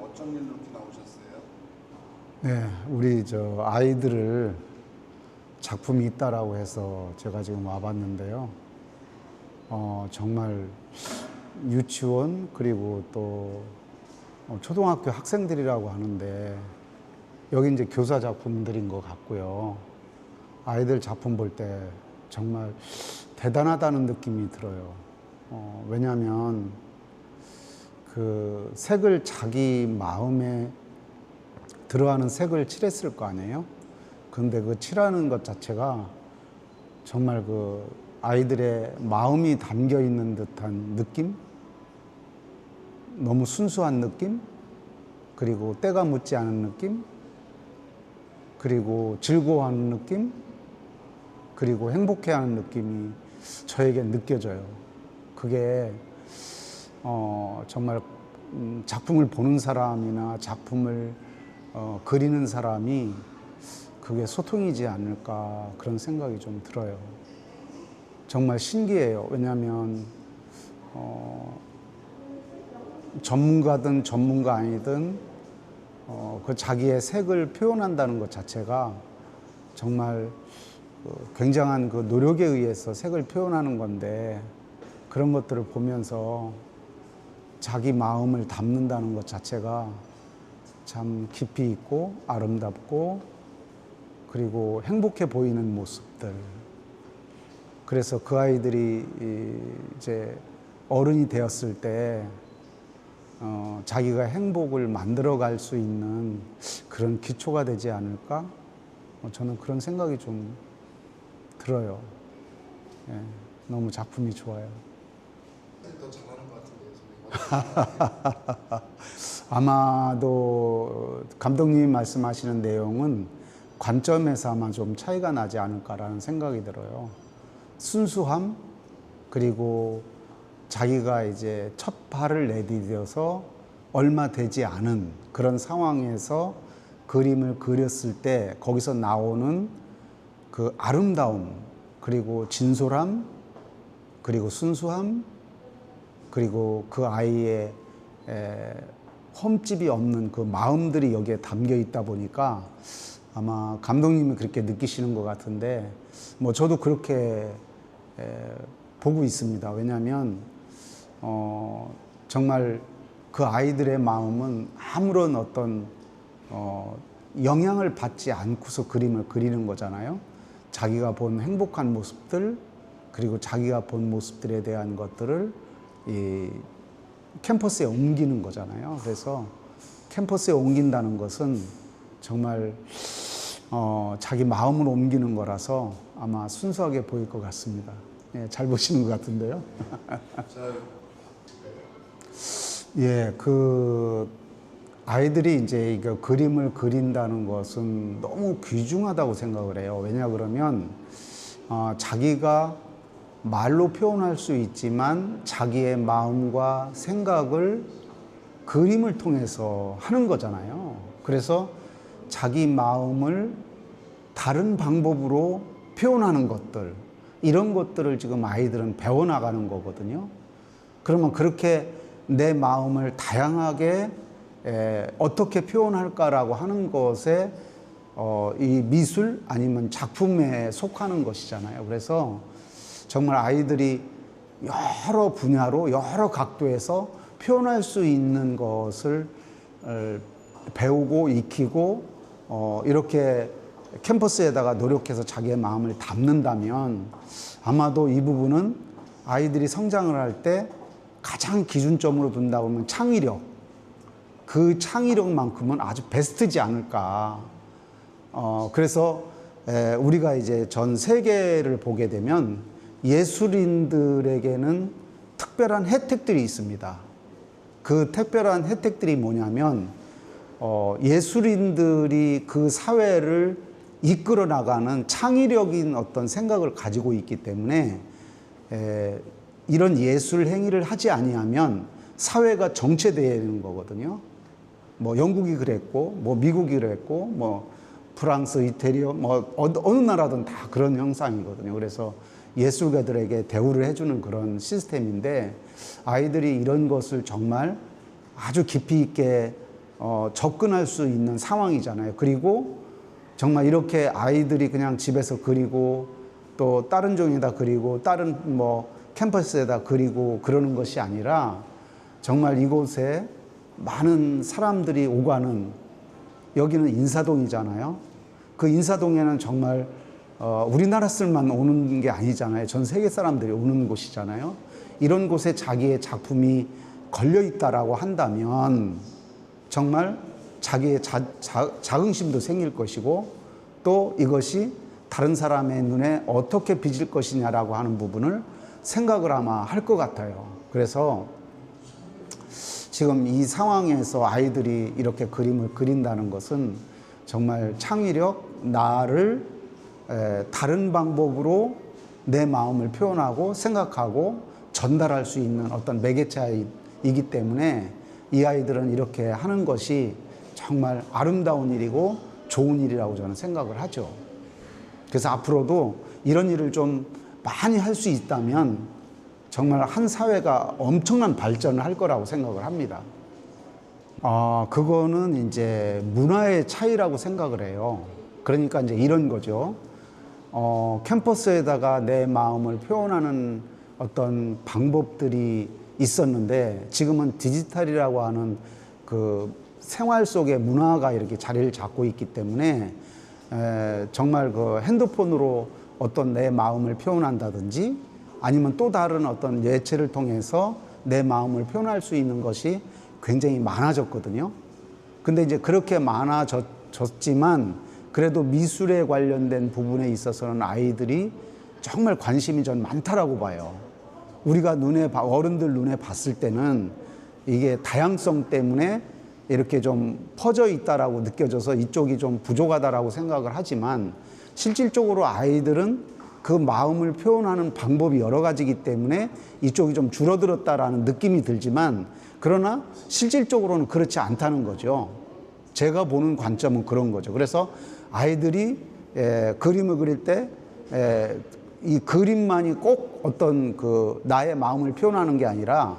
어쩐 일로 이렇게 나오셨어요? 네, 우리 아이들을 작품이 있다라고 해서 제가 지금 와봤는데요. 정말 유치원 그리고 또 초등학교 학생들이라고 하는데 여기 이제 교사 작품들인 것 같고요. 아이들 작품 볼 때 정말 대단하다는 느낌이 들어요. 왜냐하면 그 색을 자기 마음에 들어가는 색을 칠했을 거 아니에요? 근데 그 칠하는 것 자체가 정말 그 아이들의 마음이 담겨 있는 듯한 느낌? 너무 순수한 느낌? 그리고 때가 묻지 않은 느낌? 그리고 즐거워하는 느낌? 그리고 행복해하는 느낌이 저에게 느껴져요. 그게 정말 작품을 보는 사람이나 작품을 그리는 사람이 그게 소통이지 않을까 그런 생각이 좀 들어요. 정말 신기해요. 왜냐하면 전문가든 전문가 아니든 그 자기의 색을 표현한다는 것 자체가 정말 굉장한 그 노력에 의해서 색을 표현하는 건데 그런 것들을 보면서 자기 마음을 담는다는 것 자체가 참 깊이 있고 아름답고 그리고 행복해 보이는 모습들. 그래서 그 아이들이 이제 어른이 되었을 때 자기가 행복을 만들어 갈 수 있는 그런 기초가 되지 않을까? 저는 그런 생각이 좀 들어요. 예, 너무 작품이 좋아요. 더 잘하는 것 같은데요, 선생님. 아마도 감독님이 말씀하시는 내용은 관점에서 아마 좀 차이가 나지 않을까라는 생각이 들어요. 순수함, 그리고 자기가 이제 첫 발을 내디뎌서 얼마 되지 않은 그런 상황에서 그림을 그렸을 때 거기서 나오는 그 아름다움, 그리고 진솔함, 그리고 순수함, 그리고 그 아이의 흠집이 없는 그 마음들이 여기에 담겨 있다 보니까 아마 감독님이 그렇게 느끼시는 것 같은데 뭐 저도 그렇게 보고 있습니다. 왜냐하면 정말 그 아이들의 마음은 아무런 어떤 영향을 받지 않고서 그림을 그리는 거잖아요. 자기가 본 행복한 모습들, 그리고 자기가 본 모습들에 대한 것들을 이 캠퍼스에 옮기는 거잖아요. 그래서 캠퍼스에 옮긴다는 것은 정말 자기 마음을 옮기는 거라서 아마 순수하게 보일 것 같습니다. 예, 잘 보시는 것 같은데요. 예, 그 아이들이 이제 이거 그림을 그린다는 것은 너무 귀중하다고 생각을 해요. 왜냐 그러면 자기가 말로 표현할 수 있지만 자기의 마음과 생각을 그림을 통해서 하는 거잖아요. 그래서 자기 마음을 다른 방법으로 표현하는 것들, 이런 것들을 지금 아이들은 배워나가는 거거든요. 그러면 그렇게 내 마음을 다양하게 어떻게 표현할까라고 하는 것에 이 미술 아니면 작품에 속하는 것이잖아요. 그래서 정말 아이들이 여러 분야로 여러 각도에서 표현할 수 있는 것을 배우고 익히고 이렇게 캠퍼스에다가 노력해서 자기의 마음을 담는다면 아마도 이 부분은 아이들이 성장을 할 때 가장 기준점으로 둔다 보면 창의력, 그 창의력만큼은 아주 베스트지 않을까. 그래서 우리가 이제 전 세계를 보게 되면 예술인들에게는 특별한 혜택들이 있습니다. 그 특별한 혜택들이 뭐냐면 예술인들이 그 사회를 이끌어 나가는 창의력인 어떤 생각을 가지고 있기 때문에 이런 예술 행위를 하지 아니하면 사회가 정체되는 거거든요. 뭐 영국이 그랬고, 뭐 미국이 그랬고, 뭐 프랑스, 이태리, 뭐 어느 나라든 다 그런 형상이거든요. 그래서 예술가들에게 대우를 해주는 그런 시스템인데 아이들이 이런 것을 정말 아주 깊이 있게 접근할 수 있는 상황이잖아요. 그리고 정말 이렇게 아이들이 그냥 집에서 그리고 또 다른 종에다 그리고 다른 뭐 캠퍼스에다 그리고 그러는 것이 아니라 정말 이곳에 많은 사람들이 오가는, 여기는 인사동이잖아요. 그 인사동에는 정말 우리나라 사람만 오는 게 아니잖아요. 전 세계 사람들이 오는 곳이잖아요. 이런 곳에 자기의 작품이 걸려 있다라고 한다면 정말 자기의 자긍심도 생길 것이고, 또 이것이 다른 사람의 눈에 어떻게 비칠 것이냐라고 하는 부분을 생각을 아마 할 것 같아요. 그래서 지금 이 상황에서 아이들이 이렇게 그림을 그린다는 것은 정말 창의력, 나를 다른 방법으로 내 마음을 표현하고 생각하고 전달할 수 있는 어떤 매개체이기 때문에 이 아이들은 이렇게 하는 것이 정말 아름다운 일이고 좋은 일이라고 저는 생각을 하죠. 그래서 앞으로도 이런 일을 좀 많이 할 수 있다면 정말 한 사회가 엄청난 발전을 할 거라고 생각을 합니다. 그거는 이제 문화의 차이라고 생각을 해요. 그러니까 이제 이런 거죠. 캠퍼스에다가 내 마음을 표현하는 어떤 방법들이 있었는데 지금은 디지털이라고 하는 그 생활 속의 문화가 이렇게 자리를 잡고 있기 때문에 정말 그 핸드폰으로 어떤 내 마음을 표현한다든지 아니면 또 다른 어떤 예체를 통해서 내 마음을 표현할 수 있는 것이 굉장히 많아졌거든요. 근데 이제 그렇게 많아졌지만 그래도 미술에 관련된 부분에 있어서는 아이들이 정말 관심이 전 많다라고 봐요. 우리가 어른들 눈에 봤을 때는 이게 다양성 때문에 이렇게 좀 퍼져 있다라고 느껴져서 이쪽이 좀 부족하다라고 생각을 하지만 실질적으로 아이들은 그 마음을 표현하는 방법이 여러 가지이기 때문에 이쪽이 좀 줄어들었다라는 느낌이 들지만 그러나 실질적으로는 그렇지 않다는 거죠. 제가 보는 관점은 그런 거죠. 그래서 아이들이 그림을 그릴 때 이 그림만이 꼭 어떤 그 나의 마음을 표현하는 게 아니라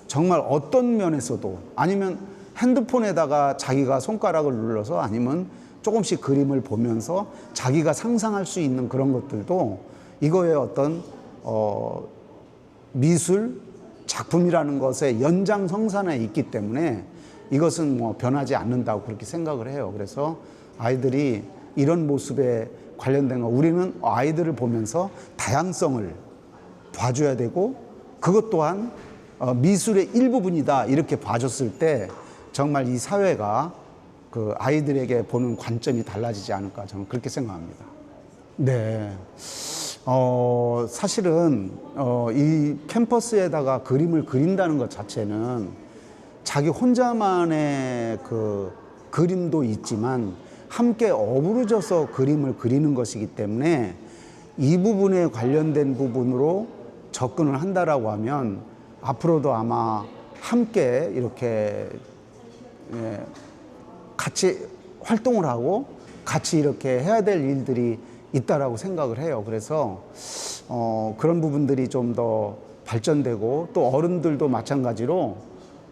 정말 어떤 면에서도 아니면 핸드폰에다가 자기가 손가락을 눌러서 아니면 조금씩 그림을 보면서 자기가 상상할 수 있는 그런 것들도 이거의 어떤 미술 작품이라는 것의 연장성산에 있기 때문에 이것은 뭐 변하지 않는다고 그렇게 생각을 해요. 그래서 아이들이 이런 모습에 관련된 거, 우리는 아이들을 보면서 다양성을 봐줘야 되고 그것 또한 미술의 일부분이다 이렇게 봐줬을 때 정말 이 사회가 그 아이들에게 보는 관점이 달라지지 않을까 저는 그렇게 생각합니다. 네. 사실은 이 캠퍼스에다가 그림을 그린다는 것 자체는 자기 혼자만의 그 그림도 있지만 함께 어우러져서 그림을 그리는 것이기 때문에 이 부분에 관련된 부분으로 접근을 한다라고 하면 앞으로도 아마 함께 이렇게 같이 활동을 하고 같이 이렇게 해야 될 일들이 있다라고 생각을 해요. 그래서 그런 부분들이 좀 더 발전되고 또 어른들도 마찬가지로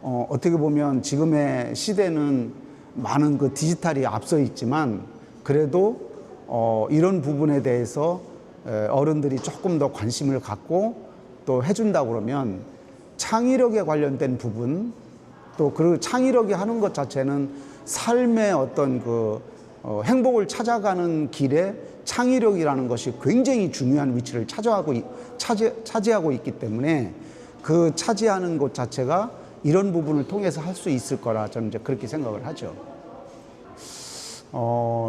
어떻게 보면 지금의 시대는 많은 그 디지털이 앞서 있지만 그래도 이런 부분에 대해서 어른들이 조금 더 관심을 갖고 또 해준다고 그러면 창의력에 관련된 부분 또 그 창의력이 하는 것 자체는 삶의 어떤 그 행복을 찾아가는 길에 창의력이라는 것이 굉장히 중요한 위치를 차지하고 있기 때문에 그 차지하는 것 자체가 이런 부분을 통해서 할 수 있을 거라 저는 이제 그렇게 생각을 하죠.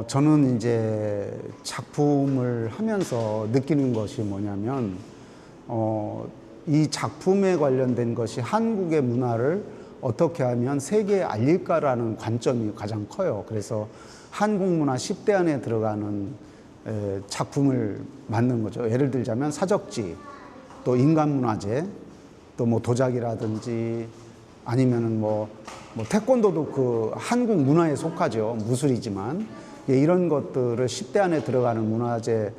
저는 이제 작품을 하면서 느끼는 것이 뭐냐면 이 작품에 관련된 것이 한국의 문화를 어떻게 하면 세계에 알릴까라는 관점이 가장 커요. 그래서 한국 문화 10대 안에 들어가는 작품을 만든 거죠. 예를 들자면 사적지, 또 인간문화재, 또 뭐 도자기라든지 아니면은 뭐 태권도도 그 한국 문화에 속하죠. 무술이지만 이런 것들을 10대 안에 들어가는 문화재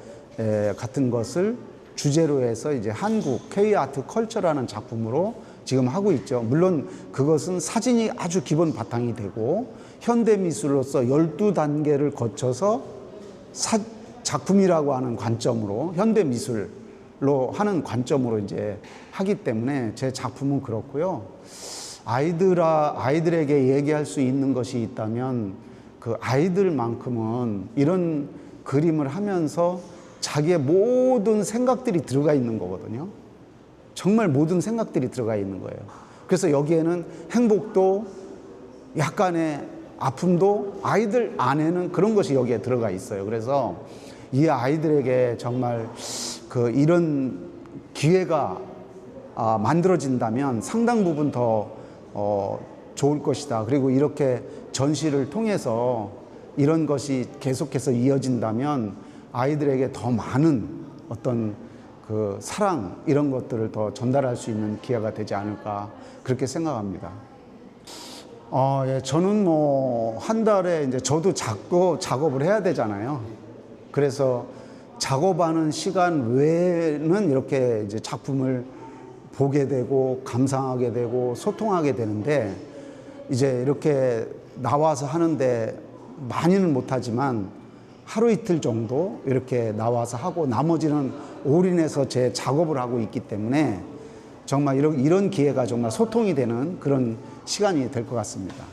같은 것을 주제로 해서 이제 한국 K 아트 컬처라는 작품으로 지금 하고 있죠. 물론 그것은 사진이 아주 기본 바탕이 되고 현대미술로서 12단계를 거쳐서 작품이라고 하는 관점으로 현대미술로 하는 관점으로 이제 하기 때문에 제 작품은 그렇고요. 아이들에게 얘기할 수 있는 것이 있다면 그 아이들만큼은 이런 그림을 하면서 자기의 모든 생각들이 들어가 있는 거거든요. 정말 모든 생각들이 들어가 있는 거예요. 그래서 여기에는 행복도 약간의 아픔도 아이들 안에는 그런 것이 여기에 들어가 있어요. 그래서 이 아이들에게 정말 이런 기회가 만들어진다면 상당 부분 더 좋을 것이다. 그리고 이렇게 전시를 통해서 이런 것이 계속해서 이어진다면 아이들에게 더 많은 어떤 그 사랑 이런 것들을 더 전달할 수 있는 기회가 되지 않을까 그렇게 생각합니다. 예, 저는 뭐 한 달에 이제 저도 작업을 해야 되잖아요. 그래서 작업하는 시간 외에는 이렇게 이제 작품을 보게 되고 감상하게 되고 소통하게 되는데 이제 이렇게 나와서 하는데 많이는 못하지만 하루 이틀 정도 이렇게 나와서 하고 나머지는 올인해서 제 작업을 하고 있기 때문에 정말 이런 기회가 정말 소통이 되는 그런 시간이 될 것 같습니다.